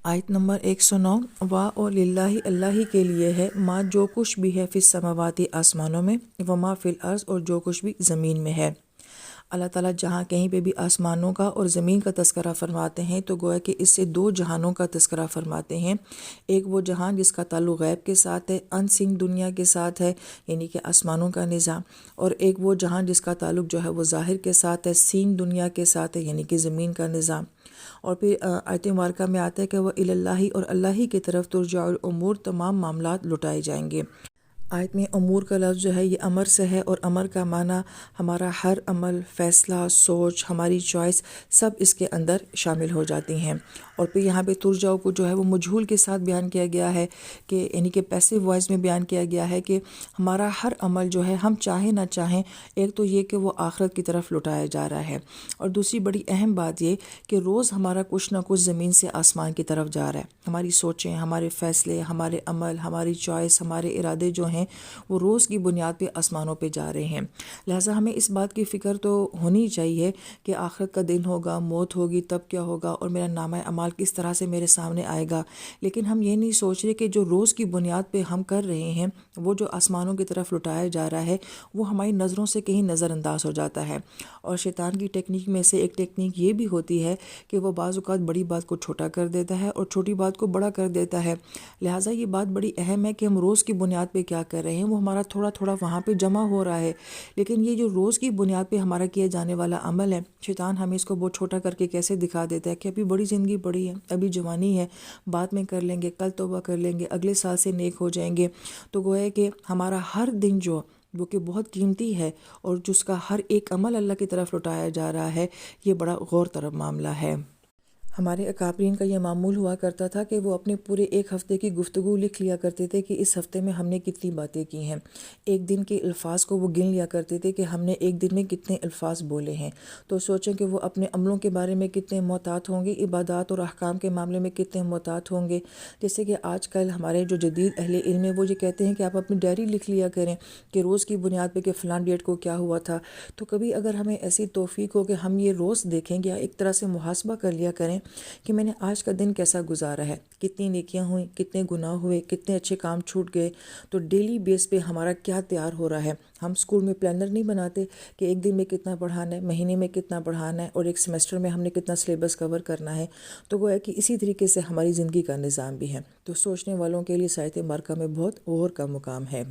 آیت نمبر 109 وا اور للہ اللہ ہی کے لیے ہے ما جو کچھ بھی ہے فی السماواتی آسمانوں میں وما فی الارض اور جو کچھ بھی زمین میں ہے۔ اللہ تعالیٰ جہاں کہیں پہ بھی آسمانوں کا اور زمین کا تذکرہ فرماتے ہیں تو گویا کہ اس سے دو جہانوں کا تذکرہ فرماتے ہیں۔ ایک وہ جہان جس کا تعلق غیب کے ساتھ ہے، ان سین دنیا کے ساتھ ہے، یعنی کہ آسمانوں کا نظام، اور ایک وہ جہان جس کا تعلق جو ہے وہ ظاہر کے ساتھ ہے، سین دنیا کے ساتھ ہے، یعنی کہ زمین کا نظام۔ اور پھر آیت مبارکہ میں آتا ہے کہ وہ اللہ اور اللہ ہی کی طرف ترجع الامور، تمام معاملات لٹائے جائیں گے۔ آیت میں امور کا لفظ جو ہے یہ امر سے ہے، اور امر کا معنی ہمارا ہر عمل، فیصلہ، سوچ، ہماری چوائس سب اس کے اندر شامل ہو جاتی ہیں۔ اور پھر یہاں پہ ترجع کو جو ہے وہ مجہول کے ساتھ بیان کیا گیا ہے، کہ یعنی کہ پیسو وائس میں بیان کیا گیا ہے کہ ہمارا ہر عمل جو ہے ہم چاہیں نہ چاہیں، ایک تو یہ کہ وہ آخرت کی طرف لٹایا جا رہا ہے، اور دوسری بڑی اہم بات یہ کہ روز ہمارا کچھ نہ کچھ زمین سے آسمان کی طرف جا رہا ہے۔ ہماری سوچیں، ہمارے فیصلے، ہمارے عمل، ہماری چوائس، ہمارے ارادے جو ہیں وہ روز کی بنیاد پہ آسمانوں پہ جا رہے ہیں۔ لہٰذا ہمیں اس بات کی فکر تو ہونی چاہیے کہ آخرت کا دن ہوگا، موت ہوگی، تب کیا ہوگا، اور میرا نامہ اعمال کس طرح سے میرے سامنے آئے گا، لیکن ہم یہ نہیں سوچ رہے کہ جو روز کی بنیاد پہ ہم کر رہے ہیں وہ جو آسمانوں کی طرف لٹایا جا رہا ہے وہ ہماری نظروں سے کہیں نظر انداز ہو جاتا ہے۔ اور شیطان کی ٹیکنیک میں سے ایک ٹیکنیک یہ بھی ہوتی ہے کہ وہ بعض اوقات بڑی بات کو چھوٹا کر دیتا ہے اور چھوٹی بات کو بڑا کر دیتا ہے۔ لہٰذا یہ بات بڑی اہم ہے کہ ہم روز کی بنیاد پہ کیا کر رہے ہیں، وہ ہمارا تھوڑا تھوڑا وہاں پہ جمع ہو رہا ہے، لیکن یہ جو روز کی بنیاد پہ ہمارا کیا جانے والا عمل ہے، شیطان ہمیں اس کو بہت چھوٹا کر کے کیسے دکھا دیتا ہے کہ ابھی بڑی زندگی پڑی ہے، ابھی جوانی ہے، بعد میں کر لیں گے، کل توبہ کر لیں گے، اگلے سال سے نیک ہو جائیں گے۔ تو گویا کہ ہمارا ہر دن جو وہ کہ بہت قیمتی ہے اور جس کا ہر ایک عمل اللہ کی طرف لٹایا جا رہا ہے، یہ بڑا غور طلب معاملہ ہے۔ ہمارے اکابرین کا یہ معمول ہوا کرتا تھا کہ وہ اپنے پورے ایک ہفتے کی گفتگو لکھ لیا کرتے تھے کہ اس ہفتے میں ہم نے کتنی باتیں کی ہیں۔ ایک دن کے الفاظ کو وہ گن لیا کرتے تھے کہ ہم نے ایک دن میں کتنے الفاظ بولے ہیں۔ تو سوچیں کہ وہ اپنے عملوں کے بارے میں کتنے محتاط ہوں گے، عبادات اور احکام کے معاملے میں کتنے محتاط ہوں گے۔ جیسے کہ آج کل ہمارے جو جدید اہل علم ہیں وہ یہ کہتے ہیں کہ آپ اپنی ڈائری لکھ لیا کریں کہ روز کی بنیاد پہ کہ فلاں ڈیٹ کو کیا ہوا تھا۔ تو کبھی اگر ہمیں ایسی توفیق ہو کہ ہم یہ روز دیکھیں یا ایک طرح سے محاسبہ کر لیا کریں کہ میں نے آج کا دن کیسا گزارا ہے، کتنی نیکیاں ہوئیں، کتنے گناہ ہوئے، کتنے اچھے کام چھوٹ گئے، تو ڈیلی بیس پہ ہمارا کیا تیار ہو رہا ہے۔ ہم اسکول میں پلانر نہیں بناتے کہ ایک دن میں کتنا پڑھانا ہے، مہینے میں کتنا پڑھانا ہے، اور ایک سیمسٹر میں ہم نے کتنا سلیبس کور کرنا ہے۔ تو وہ ہے کہ اسی طریقے سے ہماری زندگی کا نظام بھی ہے۔ تو سوچنے والوں کے لیے آیت مبارکہ میں بہت غور کا مقام ہے۔